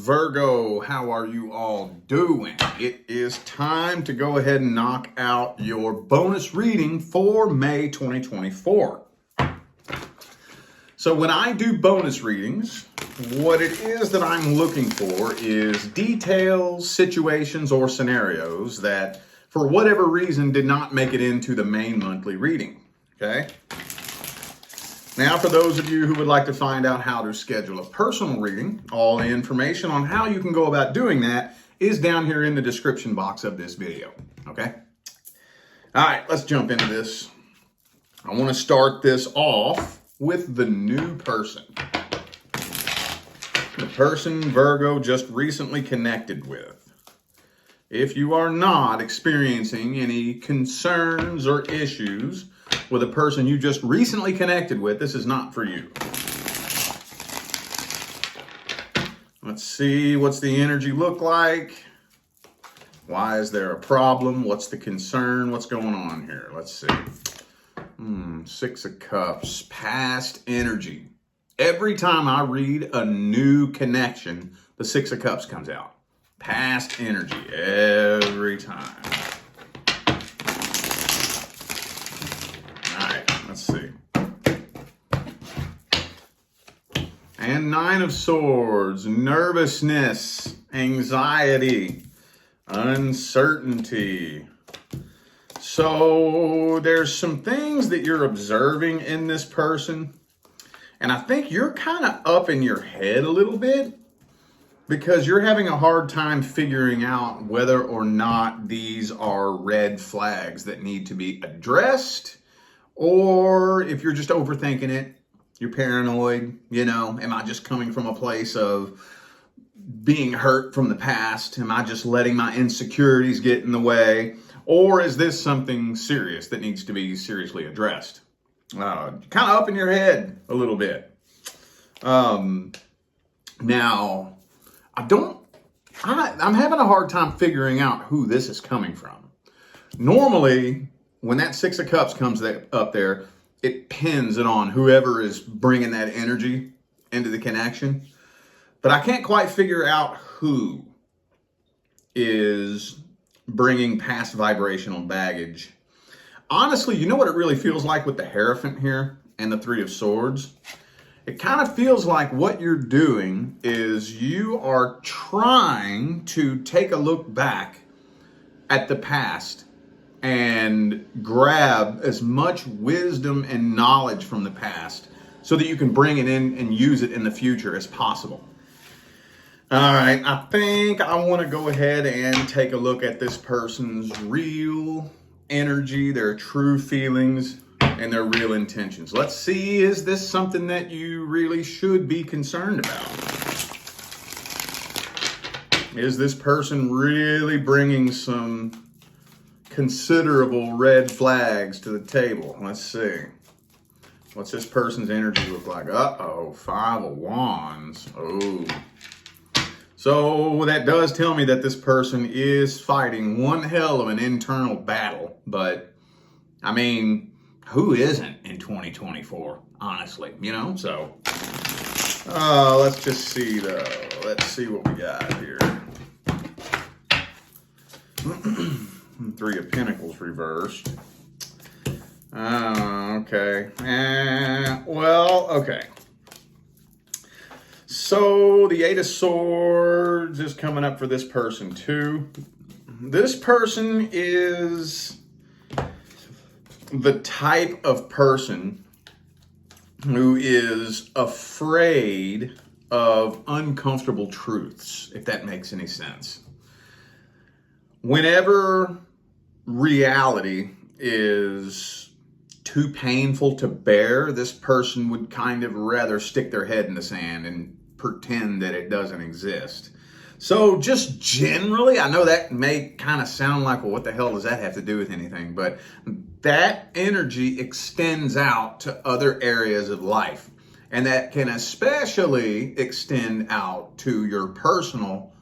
Virgo, how are you all doing? It is time to go ahead and knock out your bonus reading for May 2024. So when I do bonus readings, what it is that I'm looking for is details, situations, or scenarios that, for whatever reason, did not make it into the main monthly reading, okay? Now, for those of you who would like to find out how to schedule a personal reading, all the information on how you can go about doing that is down here in the description box of this video, okay? All right, let's jump into this. I want to start this off with the new person. The person Virgo just recently connected with. If you are not experiencing any concerns or issues with a person you just recently connected with, this is not for you. Let's see, what's the energy look like? Why is there a problem? What's the concern? What's going on here? Let's see. Six of Cups, past energy. Every time I read a new connection, the Six of Cups comes out. Past energy, every time. Let's see. And Nine of Swords, nervousness, anxiety, uncertainty. So there's some things that you're observing in this person. And I think you're kind of up in your head a little bit because you're having a hard time figuring out whether or not these are red flags that need to be addressed. Or if you're just overthinking it, you're paranoid, am I just coming from a place of being hurt from the past? Am I just letting my insecurities get in the way? Or is this something serious that needs to be seriously addressed? Kind of up in your head a little bit. Now, I'm having a hard time figuring out who this is coming from. Normally, when that Six of Cups comes up there, it pins it on whoever is bringing that energy into the connection. But I can't quite figure out who is bringing past vibrational baggage. Honestly, you know what it really feels like with the Hierophant here and the Three of Swords? It kind of feels like what you're doing is you are trying to take a look back at the past and grab as much wisdom and knowledge from the past so that you can bring it in and use it in the future as possible. All right, I think I want to go ahead and take a look at this person's real energy, their true feelings, and their real intentions. Let's see, is this something that you really should be concerned about? Is this person really bringing some considerable red flags to the table? Let's see. What's this person's energy look like? Uh-oh, Five of Wands. Oh. So that does tell me that this person is fighting one hell of an internal battle. But, I mean, who isn't in 2024, honestly, So, let's just see, though. Let's see what we got here. Three of Pentacles reversed. Okay. Okay. So the Eight of Swords is coming up for this person too. This person is the type of person who is afraid of uncomfortable truths, if that makes any sense. Whenever reality is too painful to bear, this person would kind of rather stick their head in the sand and pretend that it doesn't exist. So just generally, I know that may kind of sound like, well, what the hell does that have to do with anything? But that energy extends out to other areas of life. And that can especially extend out to your personal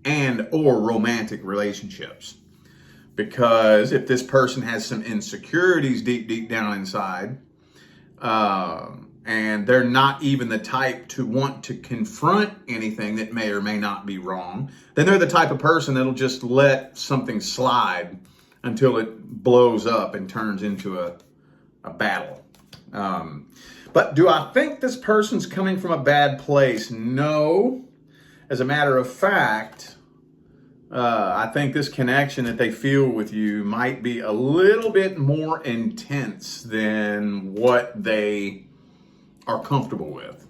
and or romantic relationships. Because if this person has some insecurities deep down inside, and they're not even the type to want to confront anything that may or may not be wrong, then they're the type of person that'll just let something slide until it blows up and turns into a battle. But do I think this person's coming from a bad place? No. As a matter of fact, I think this connection that they feel with you might be a little bit more intense than what they are comfortable with.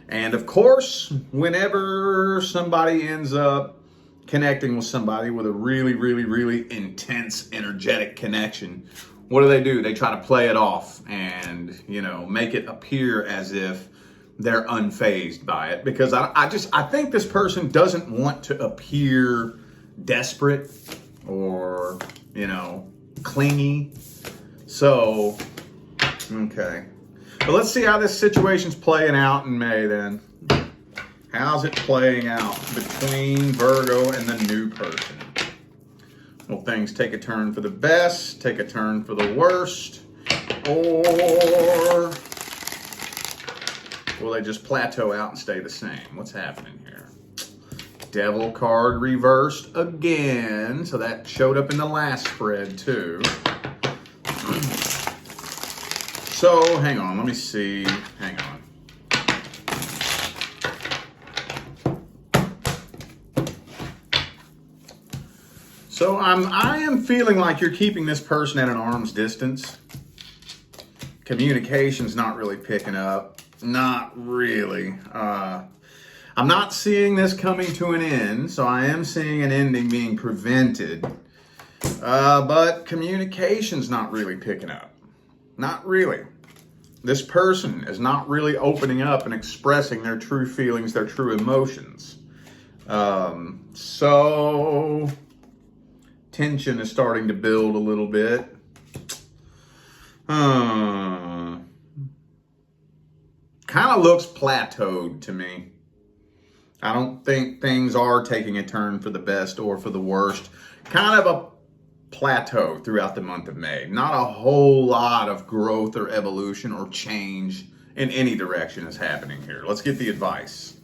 And of course, whenever somebody ends up connecting with somebody with a really, really, really intense, energetic connection, what do? They try to play it off and, make it appear as if they're unfazed by it, because I think this person doesn't want to appear desperate or, clingy. So, okay. But let's see how this situation's playing out in May then. How's it playing out between Virgo and the new person? Will things take a turn for the best, take a turn for the worst, or will they just plateau out and stay the same? What's happening here? Devil card reversed again. So that showed up in the last spread too. So hang on, let me see. Hang on. So I am feeling like you're keeping this person at an arm's distance. Communication's not really picking up. Not really. I'm not seeing this coming to an end, so I am seeing an ending being prevented. But communication's not really picking up. Not really. This person is not really opening up and expressing their true feelings, their true emotions. So tension is starting to build a little bit. Kind of looks plateaued to me. I don't think things are taking a turn for the best or for the worst. Kind of a plateau throughout the month of May. Not a whole lot of growth or evolution or change in any direction is happening here. Let's get the advice.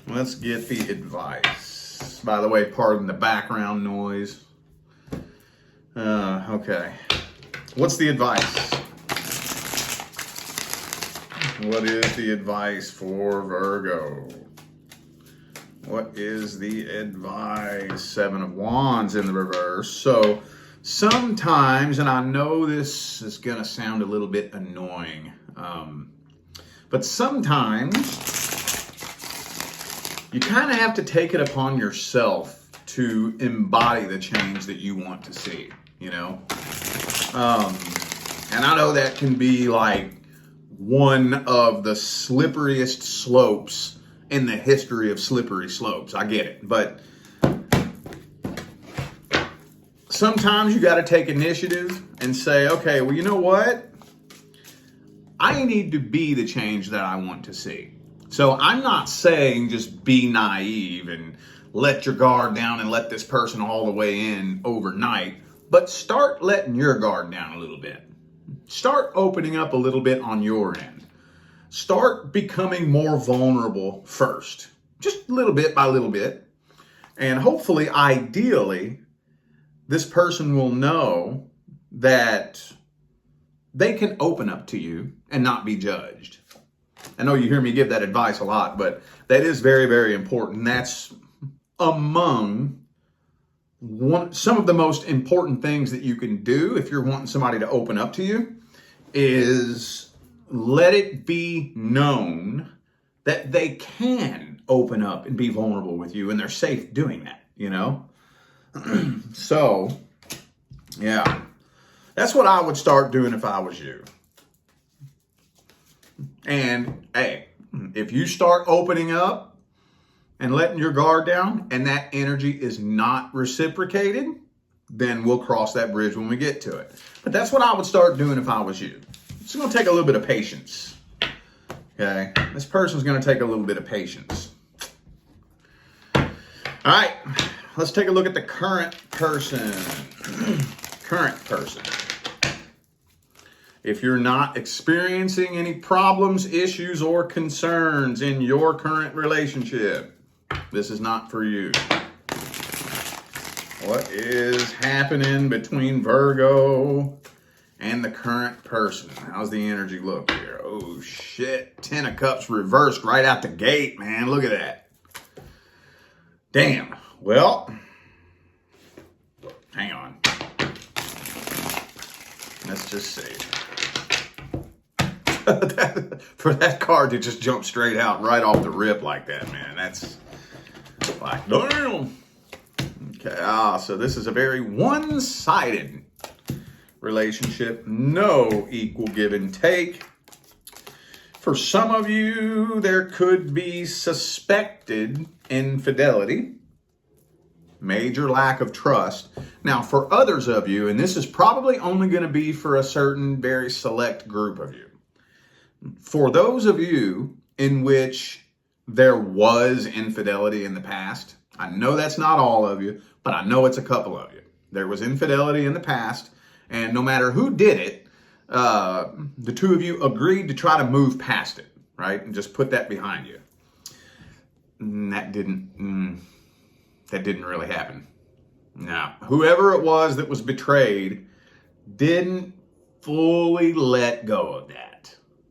Let's get the advice. By the way, pardon the background noise. Okay. What's the advice? What is the advice for Virgo? What is the advice? 7 of Wands in the reverse. So sometimes, and I know this is going to sound a little bit annoying, but sometimes you kind of have to take it upon yourself to embody the change that you want to see, And I know that can be like one of the slipperiest slopes in the history of slippery slopes. I get it. But sometimes you got to take initiative and say, okay, well, you know what? I need to be the change that I want to see. So I'm not saying just be naive and let your guard down and let this person all the way in overnight, but start letting your guard down a little bit. Start opening up a little bit on your end. Start becoming more vulnerable first, just little bit by little bit. And hopefully, ideally, this person will know that they can open up to you and not be judged. I know you hear me give that advice a lot, but that is very, very important. That's among some of the most important things that you can do if you're wanting somebody to open up to you, is let it be known that they can open up and be vulnerable with you, and they're safe doing that, So, yeah, that's what I would start doing if I was you. And hey, if you start opening up and letting your guard down and that energy is not reciprocated, then we'll cross that bridge when we get to it. But that's what I would start doing if I was you. It's going to take a little bit of patience. Okay? This person's going to take a little bit of patience. All right. Let's take a look at the current person. Current person. If you're not experiencing any problems, issues, or concerns in your current relationship, this is not for you. What is happening between Virgo and the current person? How's the energy look here? Oh, shit. 10 of Cups reversed right out the gate, man. Look at that. Damn. Well, hang on. Let's just see. For that card to just jump straight out right off the rip like that, man. That's like, damn. Okay, so this is a very one-sided relationship. No equal give and take. For some of you, there could be suspected infidelity, major lack of trust. Now, for others of you, and this is probably only going to be for a certain very select group of you, for those of you in which there was infidelity in the past, I know that's not all of you, but I know it's a couple of you. There was infidelity in the past, and no matter who did it, the two of you agreed to try to move past it, right? And just put that behind you. And that didn't really happen. Now, whoever it was that was betrayed didn't fully let go of that.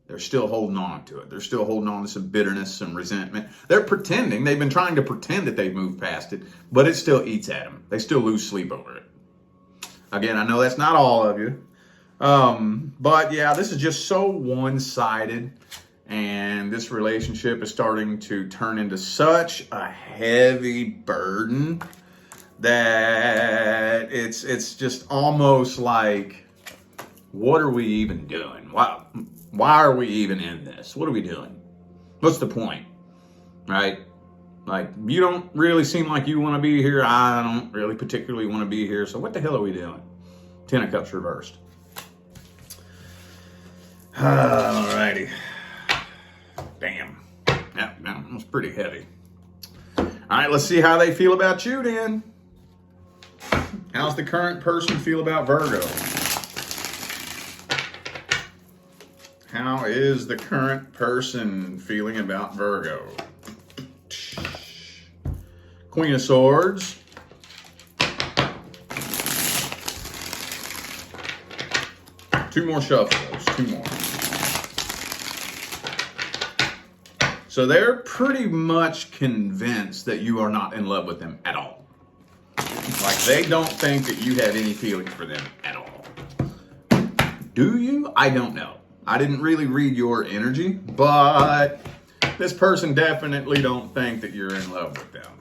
They're still holding on to it. They're still holding on to some bitterness, some resentment. They're pretending. They've been trying to pretend that they've moved past it, but it still eats at them. They still lose sleep over it. Again, I know that's not all of you. But yeah, this is just so one-sided, and this relationship is starting to turn into such a heavy burden that it's just almost like, what are we even doing? Why are we even in this? What are we doing? What's the point? Right? Like, you don't really seem like you want to be here. I don't really particularly want to be here. So what the hell are we doing? 10 of Cups reversed. Alrighty. Damn. That was pretty heavy. All right, let's see how they feel about you then. How's the current person feel about Virgo? How is the current person feeling about Virgo? Queen of Swords. Two more shuffles. Two more. So they're pretty much convinced that you are not in love with them at all. Like, they don't think that you have any feelings for them at all. Do you? I don't know. I didn't really read your energy, but this person definitely don't think that you're in love with them.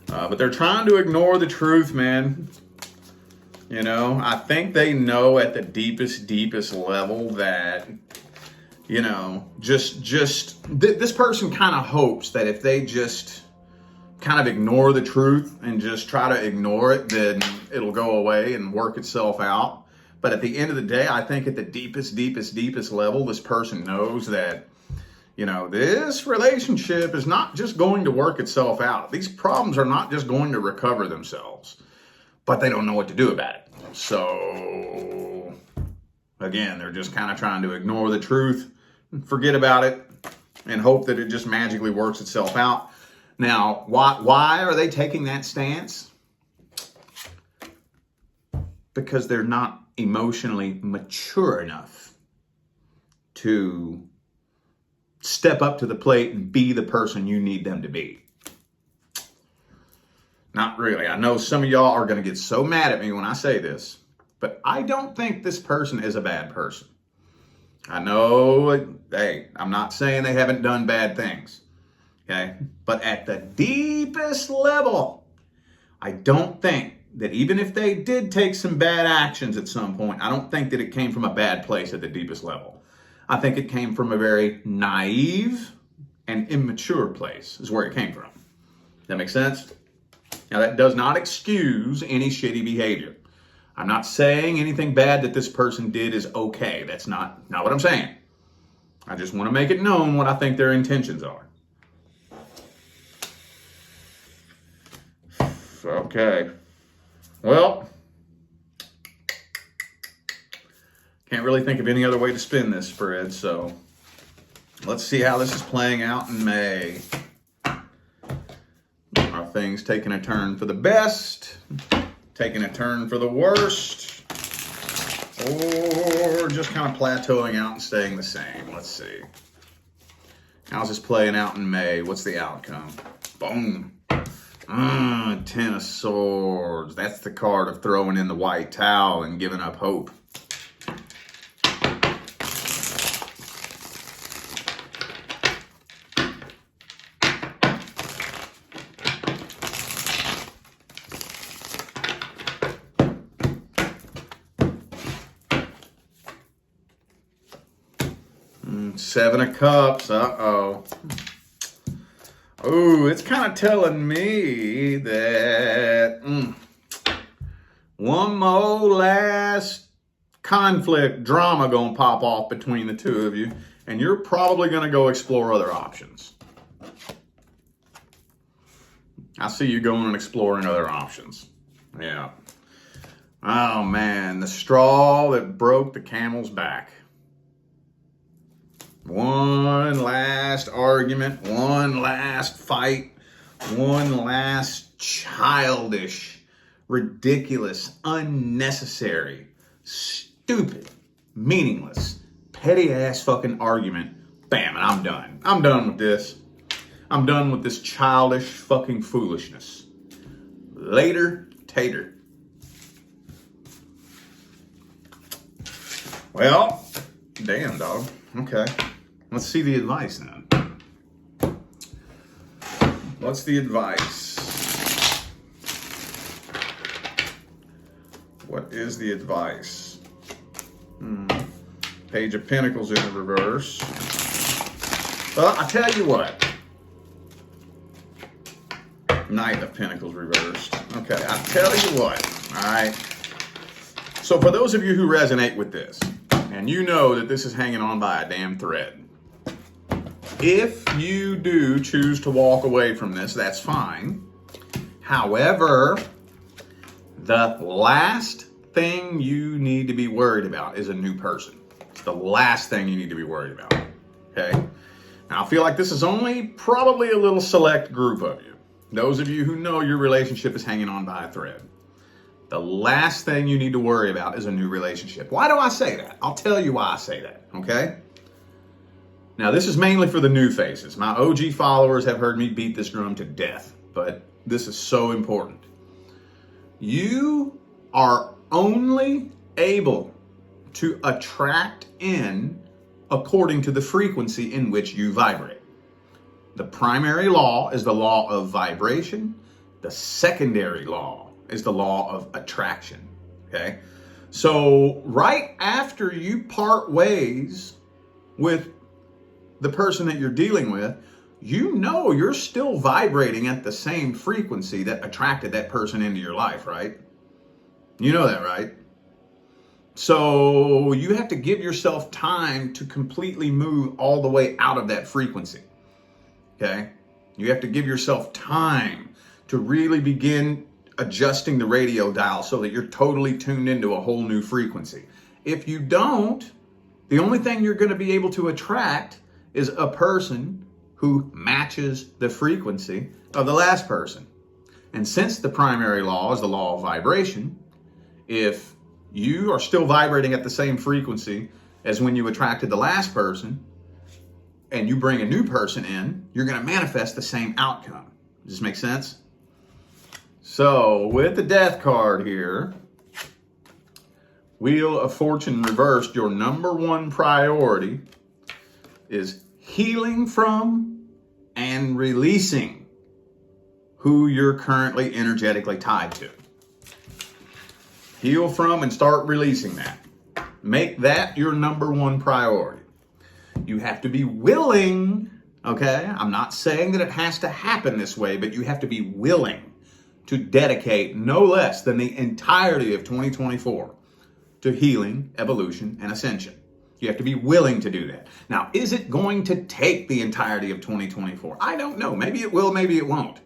But they're trying to ignore the truth, man. You know, I think they know at the deepest level that, you know, this person kind of hopes that if they just kind of ignore the truth and just try to ignore it, then it'll go away and work itself out. But at the end of the day, I think at the deepest level, this person knows that, you know, this relationship is not just going to work itself out. These problems are not just going to recover themselves, but they don't know what to do about it. So, again, they're just kind of trying to ignore the truth, forget about it, and hope that it just magically works itself out. Now, why are they taking that stance? Because they're not emotionally mature enough to step up to the plate and be the person you need them to be. Not really. I know some of y'all are going to get so mad at me when I say this, but I don't think this person is a bad person. I know, hey, I'm not saying they haven't done bad things, okay? But at the deepest level, I don't think that even if they did take some bad actions at some point, I don't think that it came from a bad place at the deepest level. I think it came from a very naive and immature place is where it came from. That makes sense? Now, that does not excuse any shitty behavior. I'm not saying anything bad that this person did is okay. That's not what I'm saying. I just want to make it known what I think their intentions are. Okay. Well, Can't really think of any other way to spin this spread, so let's see how this is playing out in May. Are things taking a turn for the best, taking a turn for the worst, or just kind of plateauing out and staying the same? Let's see. How's this playing out in May? What's the outcome? Boom. Ten of Swords. That's the card of throwing in the white towel and giving up hope. Seven of Cups. Uh-oh. Oh, it's kind of telling me that one more last conflict, drama gonna pop off between the two of you, and you're probably gonna go explore other options. I see you going and exploring other options. Yeah. Oh man, the straw that broke the camel's back. One last argument, one last fight, one last childish, ridiculous, unnecessary, stupid, meaningless, petty-ass fucking argument. Bam, and I'm done. I'm done with this. I'm done with this childish fucking foolishness. Later, tater. Well, damn, dog. Okay. Let's see the advice then. What's the advice? What is the advice? Page of Pentacles in the reverse. Well, I tell you what. Knight of Pentacles reversed. Okay, I tell you what. All right. So for those of you who resonate with this, and you know that this is hanging on by a damn thread, if you do choose to walk away from this, that's fine. However, the last thing you need to be worried about is a new person. It's the last thing you need to be worried about. Okay? Now, I feel like this is only probably a little select group of you. Those of you who know your relationship is hanging on by a thread. The last thing you need to worry about is a new relationship. Why do I say that? I'll tell you why I say that, okay? Now, this is mainly for the new faces. My OG followers have heard me beat this drum to death, but this is so important. You are only able to attract in according to the frequency in which you vibrate. The primary law is the law of vibration. The secondary law is the law of attraction, okay? So right after you part ways with the person that you're dealing with, you know you're still vibrating at the same frequency that attracted that person into your life, right? You know that, right? So you have to give yourself time to completely move all the way out of that frequency, okay? You have to give yourself time to really begin adjusting the radio dial so that you're totally tuned into a whole new frequency. If you don't, the only thing you're going to be able to attract is a person who matches the frequency of the last person. And since the primary law is the law of vibration, if you are still vibrating at the same frequency as when you attracted the last person, and you bring a new person in, you're going to manifest the same outcome. Does this make sense? So with the Death card here, Wheel of Fortune reversed, your number one priority is healing from and releasing who you're currently energetically tied to. Heal from and start releasing that. Make that your number one priority. You have to be willing, okay? I'm not saying that it has to happen this way, but you have to be willing to dedicate no less than the entirety of 2024 to healing, evolution, and ascension. You have to be willing to do that. Now, is it going to take the entirety of 2024? I don't know. Maybe it will, maybe it won't.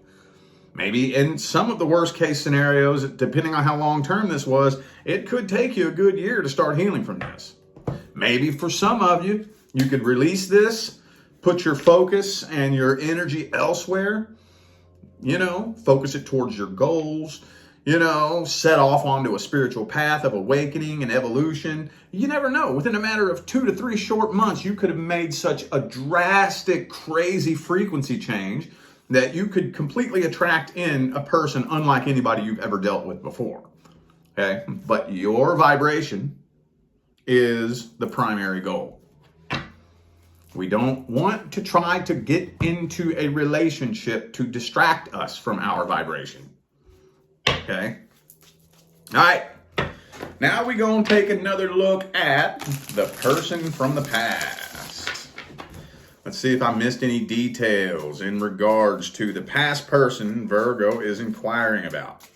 Maybe in some of the worst case scenarios, depending on how long term this was, it could take you a good year to start healing from this. Maybe for some of you, you could release this, put your focus and your energy elsewhere, focus it towards your goals, set off onto a spiritual path of awakening and evolution. You never know. Within a matter of 2 to 3 short months, you could have made such a drastic, crazy frequency change that you could completely attract in a person unlike anybody you've ever dealt with before. Okay? But your vibration is the primary goal. We don't want to try to get into a relationship to distract us from our vibration. Okay? All right. Now we're going to take another look at the person from the past. Let's see if I missed any details in regards to the past person Virgo is inquiring about.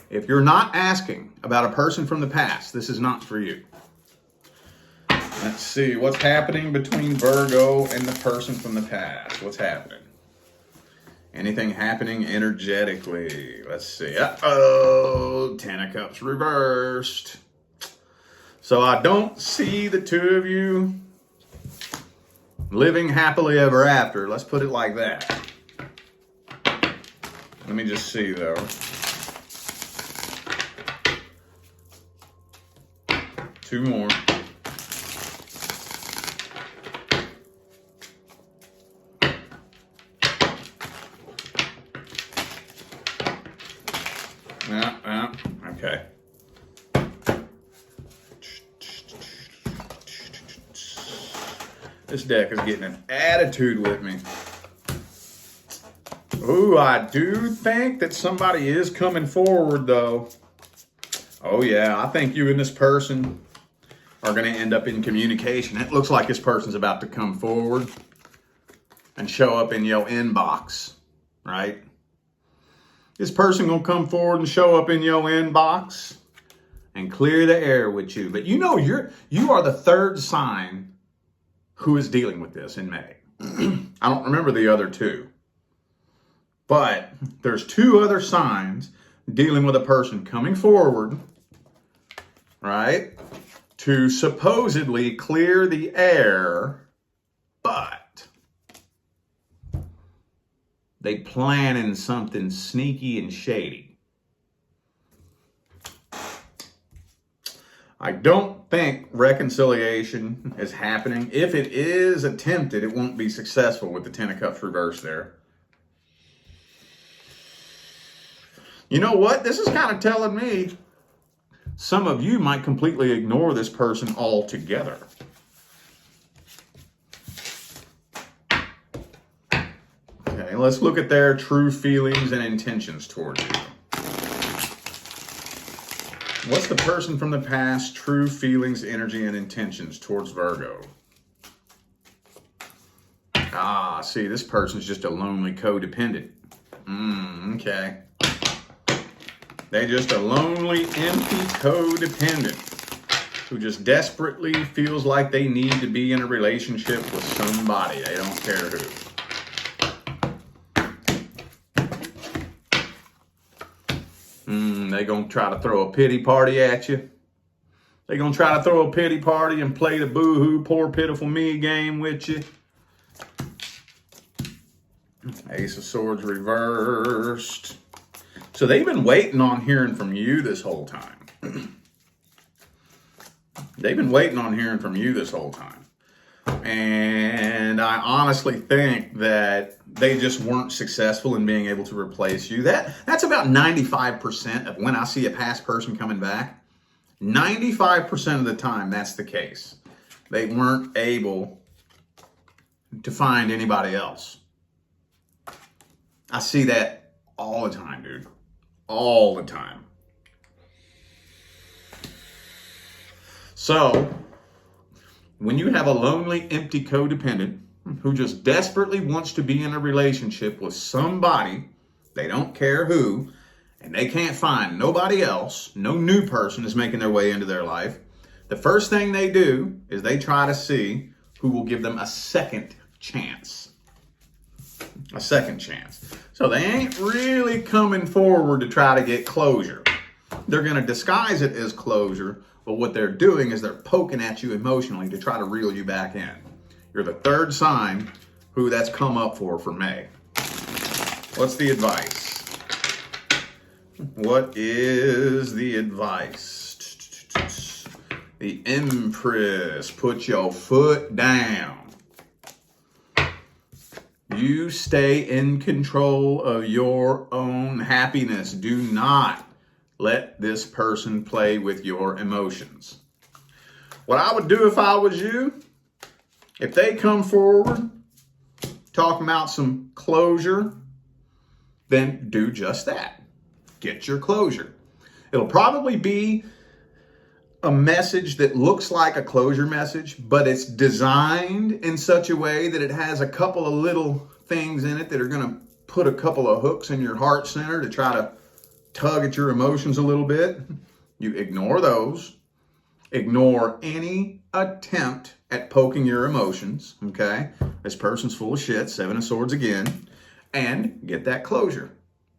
If you're not asking about a person from the past, this is not for you. Let's see what's happening between Virgo and the person from the past. What's happening? Anything happening energetically? Let's see. Uh-oh, 10 of Cups reversed. So I don't see the two of you living happily ever after. Let's put it like that. Let me just see though. Two more. Okay. This deck is getting an attitude with me. Ooh, I do think that somebody is coming forward, though. Oh, yeah. I think you and this person are going to end up in communication. It looks like this person's about to come forward and show up in your inbox, right? This person going to come forward and show up in your inbox and clear the air with you. But you are the third sign who is dealing with this in May. I don't remember the other two. But there's 2 other signs dealing with a person coming forward, right, to supposedly clear the air, but they planning something sneaky and shady. I don't think reconciliation is happening. If it is attempted, it won't be successful with the 10 of Cups reverse there. You know what? This is kind of telling me some of you might completely ignore this person altogether. Okay, let's look at their true feelings and intentions towards you. What's the person from the past true feelings, energy, and intentions towards Virgo? Ah, see, this person's just a lonely codependent. Okay. They're just a lonely, empty codependent who just desperately feels like they need to be in a relationship with somebody. They don't care who. They're going to try to throw a pity party at you. They're going to try to throw a pity party and play the boo-hoo, poor, pitiful me game with you. Ace of Swords reversed. So they've been waiting on hearing from you this whole time. They've been waiting on hearing from you this whole time. And I honestly think that they just weren't successful in being able to replace you. That's about 95% of when I see a past person coming back. 95% of the time, that's the case. They weren't able to find anybody else. I see that all the time, dude. All the time. So, when you have a lonely, empty codependent who just desperately wants to be in a relationship with somebody, they don't care who, and they can't find nobody else, no new person is making their way into their life, the first thing they do is they try to see who will give them a second chance. A second chance. So they ain't really coming forward to try to get closure. They're going to disguise it as closure But what they're doing is they're poking at you emotionally to try to reel you back in. You're the third sign who that's come up for May. What's the advice? What is the advice? The Empress. Put your foot down. You stay in control of your own happiness. Do not let this person play with your emotions. What I would do if I was you, if they come forward talking about some closure, then do just that. Get your closure. It'll probably be a message that looks like a closure message, but it's designed in such a way that it has a couple of little things in it that are going to put a couple of hooks in your heart center to try to tug at your emotions a little bit. You ignore those. Ignore any attempt at poking your emotions, okay? This person's full of shit, Seven of Swords again, and get that closure.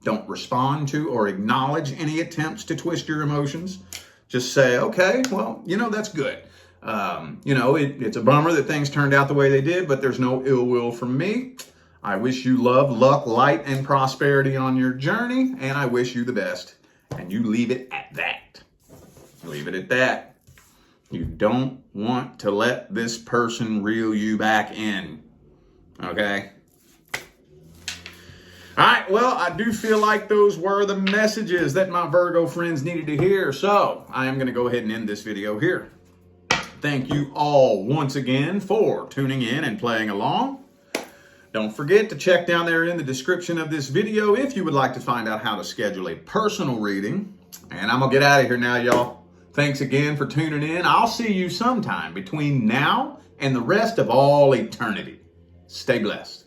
Don't respond to or acknowledge any attempts to twist your emotions. Just say, okay, well, that's good. It's a bummer that things turned out the way they did, but there's no ill will from me. I wish you love, luck, light, and prosperity on your journey, and I wish you the best. And you leave it at that. Leave it at that. You don't want to let this person reel you back in. Okay? All right, well, I do feel like those were the messages that my Virgo friends needed to hear. So I am going to go ahead and end this video here. Thank you all once again for tuning in and playing along. Don't forget to check down there in the description of this video if you would like to find out how to schedule a personal reading. And I'm going to get out of here now, y'all. Thanks again for tuning in. I'll see you sometime between now and the rest of all eternity. Stay blessed.